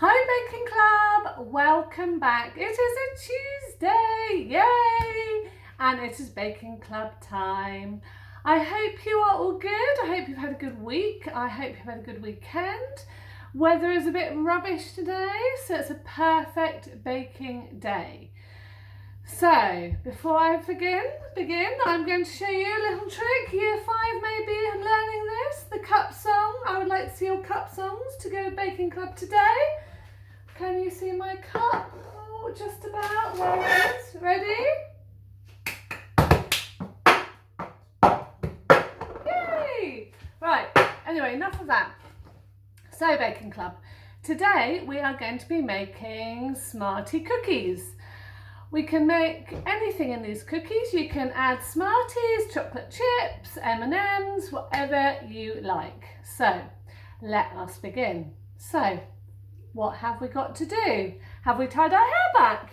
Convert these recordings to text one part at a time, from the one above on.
Hi Baking Club, welcome back. It is a Tuesday, yay! And it is Baking Club time. I hope you are all good. I hope you've had a good week. I hope you've had a good weekend. Weather is a bit rubbish today, so it's a perfect baking day. So, before I begin, I'm going to show you a little trick. Year 5 maybe learning this, the cup song. I would like to see your cup songs to go Baking Club today. Can you see my cup? Oh, just about. There it is. Ready? Yay! Right, anyway, enough of that. So, Baking Club, today we are going to be making Smartie cookies. We can make anything in these cookies. You can add Smarties, chocolate chips, M&Ms, whatever you like. So, let us begin. So, what have we got to do? Have we tied our hair back?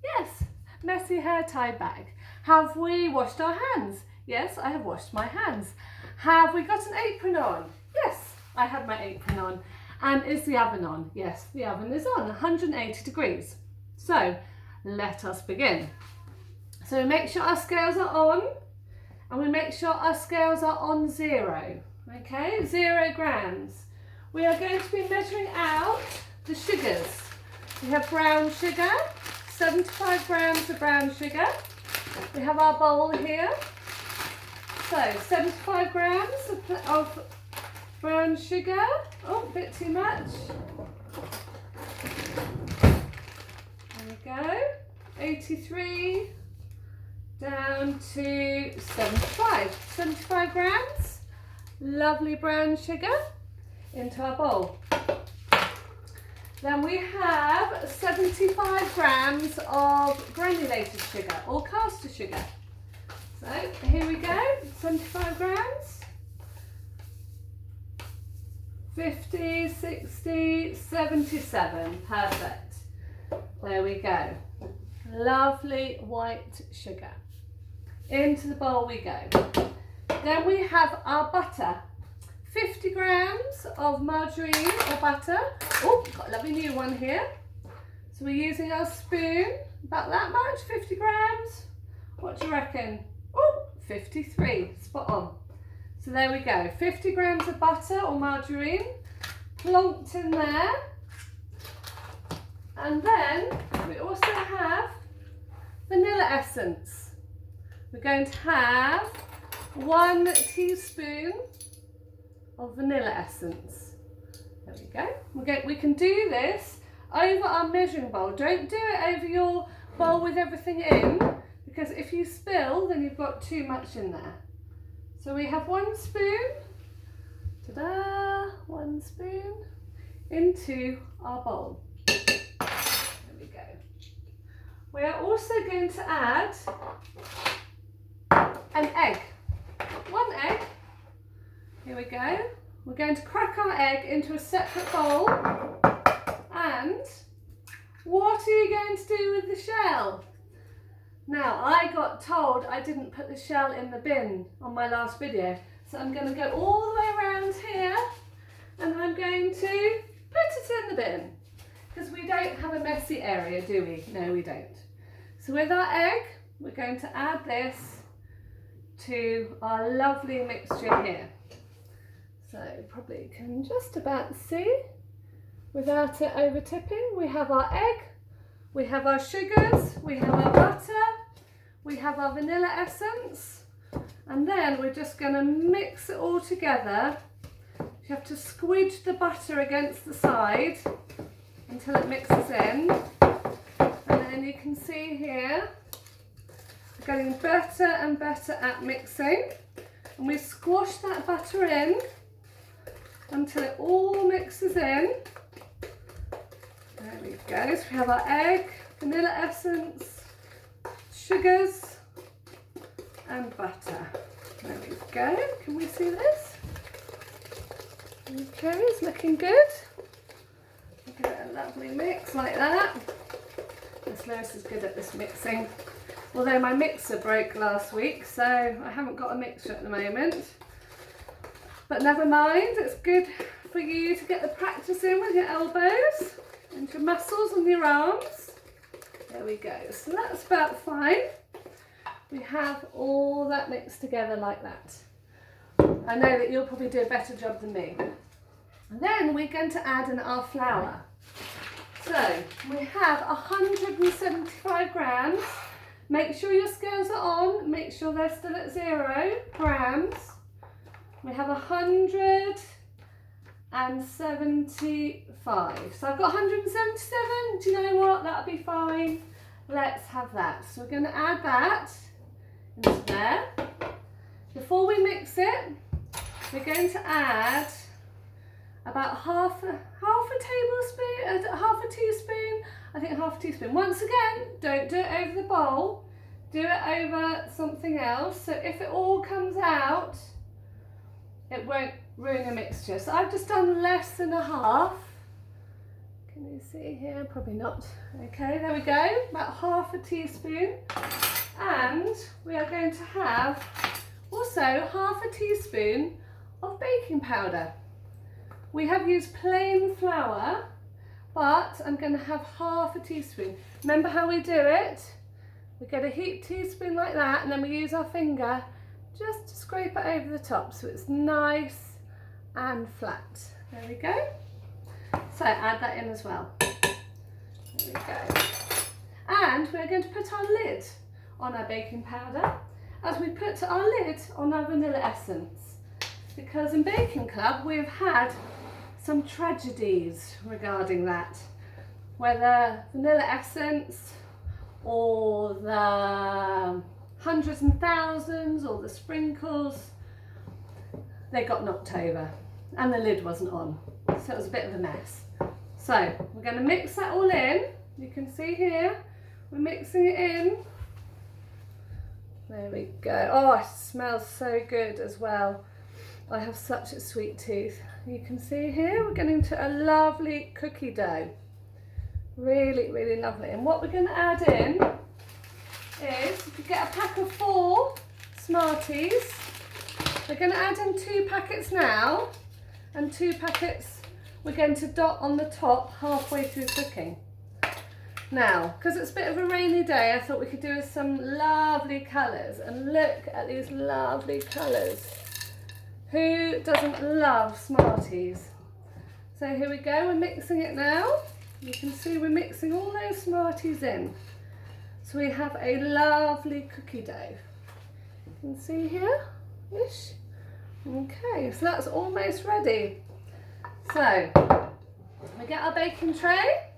Yes, messy hair tied back. Have we washed our hands? Yes, I have washed my hands. Have we got an apron on? Yes, I have my apron on. And is the oven on? Yes, the oven is on, 180 degrees. So, let us begin. So we make sure our scales are on, and we make sure our scales are on 0. Okay, 0 grams. We are going to be measuring out the sugars. We have brown sugar, 75 grams of brown sugar. We have our bowl here. So 75 grams of brown sugar. Oh, a bit too much. There we go. 83 down to 75. 75 grams. Lovely brown sugar into our bowl. Then we have 75 grams of granulated sugar or caster sugar. So here we go, 75 grams. 50, 60, 77, perfect. There we go. Lovely white sugar. Into the bowl we go. Then we have our butter. 50 grams of margarine or butter. Oh, got a lovely new one here. So we're using our spoon, about that much, 50 grams. What do you reckon? Oh, 53, spot on. So there we go, 50 grams of butter or margarine, plonked in there. And then we also have vanilla essence. We're going to have 1 teaspoon of vanilla essence. There we go. We can do this over our measuring bowl. Don't do it over your bowl with everything in, because if you spill, then you've got too much in there. So we have 1 spoon, ta-da, 1 spoon into our bowl. There we go. We are also going to add an egg. 1 egg. Here we go. We're going to crack our egg into a separate bowl. And what are you going to do with the shell? Now, I got told I didn't put the shell in the bin on my last video. So I'm going to go all the way around here and I'm going to put it in the bin. Because we don't have a messy area, do we? No, we don't. So with our egg, we're going to add this to our lovely mixture here. So probably can just about see without it over tipping. We have our egg, we have our sugars, we have our butter, we have our vanilla essence, and then we're just going to mix it all together. You have to squidge the butter against the side until it mixes in, and then you can see here we're getting better and better at mixing, and we squash that butter in until it all mixes in. There we go. So we have our egg, vanilla essence, sugars and butter. There we go. Can we see this? Okay, it's looking good. Give it a lovely mix like that. Miss Lewis is good at this mixing. Although my mixer broke last week, so I haven't got a mixer at the moment. But never mind, it's good for you to get the practice in with your elbows. and your muscles on your arms. There we go. So that's about fine. We have all that mixed together like that. I know that you'll probably do a better job than me. And then we're going to add in our flour. So we have 175 grams. Make sure your scales are on. Make sure they're still at 0 grams. We have 175. So I've got 177. Do you know what? That'll be fine. Let's have that. So we're going to add that into there. Before we mix it, we're going to add about half a tablespoon, half a teaspoon. I think half a teaspoon. Once again, don't do it over the bowl. Do it over something else. So if it all comes out, it won't ruin the mixture. So I've just done less than a half. Can you see here? Probably not. Okay, there we go. About half a teaspoon. And we are going to have also half a teaspoon of baking powder. We have used plain flour, but I'm going to have half a teaspoon. Remember how we do it? We get a heaped teaspoon like that, and then we use our finger just to scrape it over the top so it's nice and flat. There we go. So add that in as well. There we go. And we're going to put our lid on our baking powder as we put our lid on our vanilla essence. Because in Baking Club we've had some tragedies regarding that. Whether vanilla essence or the hundreds and thousands or the sprinkles, they got knocked over and the lid wasn't on. So it was a bit of a mess. So we're going to mix that all in. You can see here, we're mixing it in. There we go. Oh, it smells so good as well. I have such a sweet tooth. You can see here, we're getting to a lovely cookie dough. Really, really lovely. And what we're going to add in is, if you get a pack of 4 Smarties, we're going to add in 2 packets now, and 2 packets we're going to dot on the top halfway through cooking. Now, because it's a bit of a rainy day, I thought we could do with some lovely colours. And look at these lovely colours. Who doesn't love Smarties? So here we go, we're mixing it now. You can see we're mixing all those Smarties in. So we have a lovely cookie dough. You can see here, ish. Okay, so that's almost ready. So, we get our baking tray.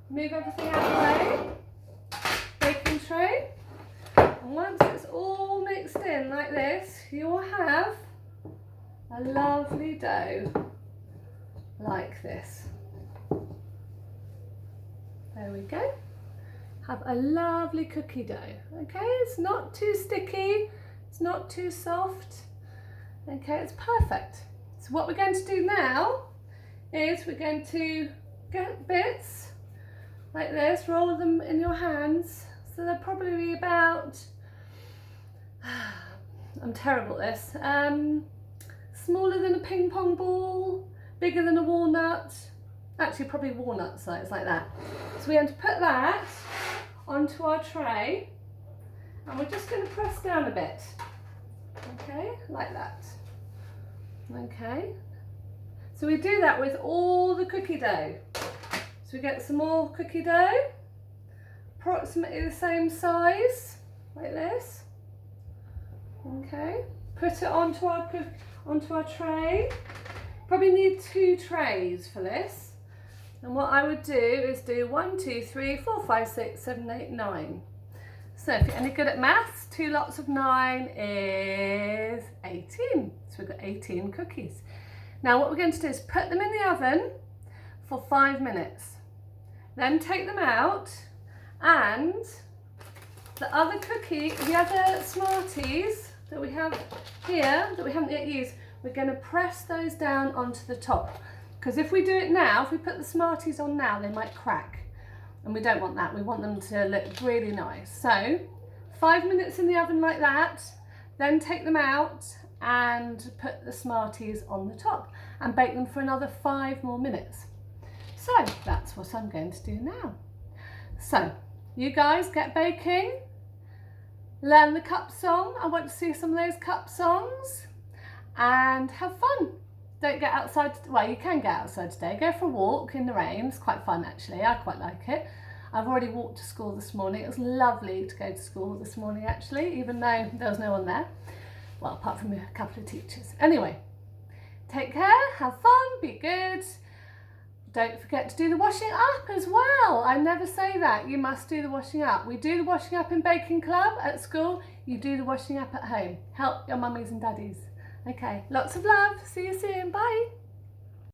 Move everything out of the way. Baking tray. And once it's all mixed in like this, you will have a lovely dough like this. There we go. Have a lovely cookie dough. Okay, it's not too sticky, it's not too soft. Okay, it's perfect. So what we're going to do now is we're going to get bits like this, roll them in your hands. So they're probably about, I'm terrible at this, smaller than a ping pong ball, bigger than a walnut, actually probably walnut size like that. So we're going to put that onto our tray and we're just going to press down a bit, okay, like that. Okay, so we do that with all the cookie dough. So we get some more cookie dough, approximately the same size, like this. Okay, put it onto our tray. Probably need 2 trays for this. And what I would do is do 1, 2, 3, 4, 5, 6, 7, 8, 9. So if you're any good at maths, 2 lots of 9 is 18. So we've got 18 cookies. Now what we're going to do is put them in the oven for 5 minutes. Then take them out, and the other Smarties that we have here, that we haven't yet used, we're going to press those down onto the top. Because if we do it now, if we put the Smarties on now, they might crack. And we don't want that, we want them to look really nice. So 5 minutes in the oven like that, then take them out and put the Smarties on the top and bake them for another 5 more minutes. So that's what I'm going to do now. So you guys get baking, learn the cup song. I want to see some of those cup songs and have fun. Don't get outside, well, you can get outside today. Go for a walk in the rain. It's quite fun actually, I quite like it. I've already walked to school this morning. It was lovely to go to school this morning actually, even though there was no one there. Well, apart from a couple of teachers. Anyway, take care, have fun, be good. Don't forget to do the washing up as well. I never say that. You must do the washing up. We do the washing up in baking club at school. You do the washing up at home. Help your mummies and daddies. Okay, lots of love. See you soon. Bye.